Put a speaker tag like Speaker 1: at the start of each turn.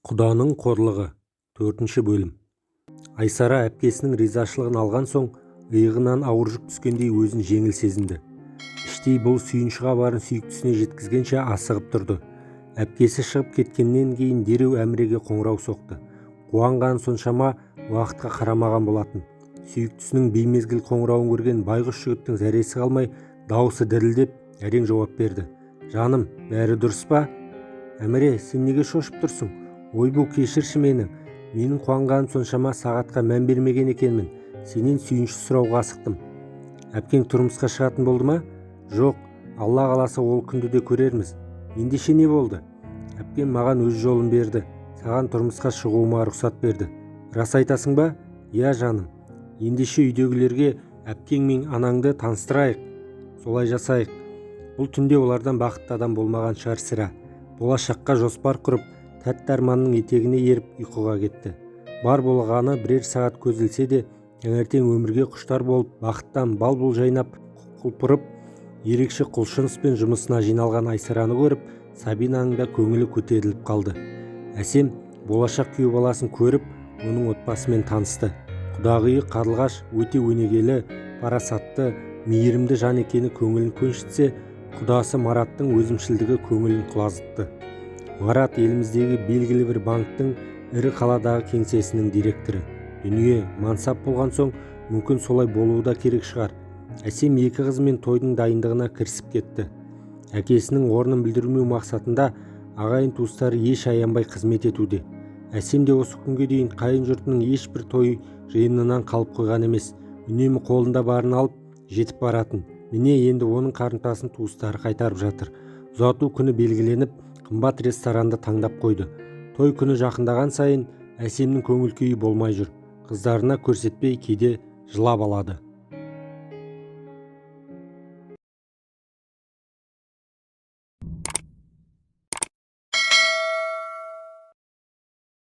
Speaker 1: Құданың қорлығы 4 бөлім. Айсара әпкесінің ризашылығын алған соң иығынан ауыр жүк түскендей өзін жеңіл сезінді. Іштей бұл сүйінші хабарын сүйіктісіне жеткізгенше асығып тұрды. Әпкесі шығып кеткеннен кейін дереу Әміреге қоңырау соқты. Қуанған соншама уақытқа қарамаған болатын. Сүйіктісінің беймезгіл қоңырауын көрген байғұс жігіттің зәресі қалмай дауысы дірілдеп әрең жауап берді. «Жаным, бәрі дұрыс па?» «Әміре, сен неге шошып тұрсың? Ойбу, кешірші мені. Менің қуанғаным соншама сағатқа мән бермеген екенмін. Сенен сүйінші сұрауға асықтым». «Әпкең тұрмысқа шығатын болды ма?» «Жоқ, Алла қаласа ол күнді де көрерміз». «Ендеше не болды?» «Әпкем маған өз жолын берді. Саған тұрмысқа шығуыма рұқсат берді». «Рас айтасың ба?» «Иә жаным. Ендеше үйдегілерге әпкең мен анаңды таныстырайық». «Солай жасайық». Бұл түнде олардан бақытты адам болмаған шығар сірә. Болашаққа жоспар құрып, тәтті арманның етегіне еріп ұйқыға кетті. Бар болғаны бірер сағат көз ілсе де, таңертең өмірге құштар болып, бақыттан бал-бұл жайнап, құлпырып, ерекше құлшыныспен жұмысына жиналған Айсараны көріп, Сабинаның да көңілі көтеріліп қалды. Әсем болашақ күйеу баласын көріп, оның отбасымен танысты. Құдағиы қарлығаш өте өнегелі, парасатты, мейірімді жан екені көңілін көншітсе, құдасы Мараттың өзімшілдігі көңілін құлазытты. Марат еліміздегі белгілі бір банктың ірі қаладағы кеңсесінің директоры. Дүние мансап болған соң, мүмкін солай болуы да керек шығар. Әсем екі қызымен тойдың дайындығына кірісіп кетті. Әкесінің орнын білдірмеу мақсатында ағайын туыстары еш аянбай қызмет етуде. Әсем де осы күнге дейін қайын жұртының ешбір той жиынынан қалып қойған емес. Үнемі қолында барын алып жетіп баратын. Міне енді оның қарымтасын туыстары қайтарып жатыр. Ұзату күні белгіленіп, қымбат ресторанды таңдап қойды. Той күні жақындаған сайын Әсемнің көңіл күйі болмай жүр. Қыздарына көрсетпей кейде жылап алады.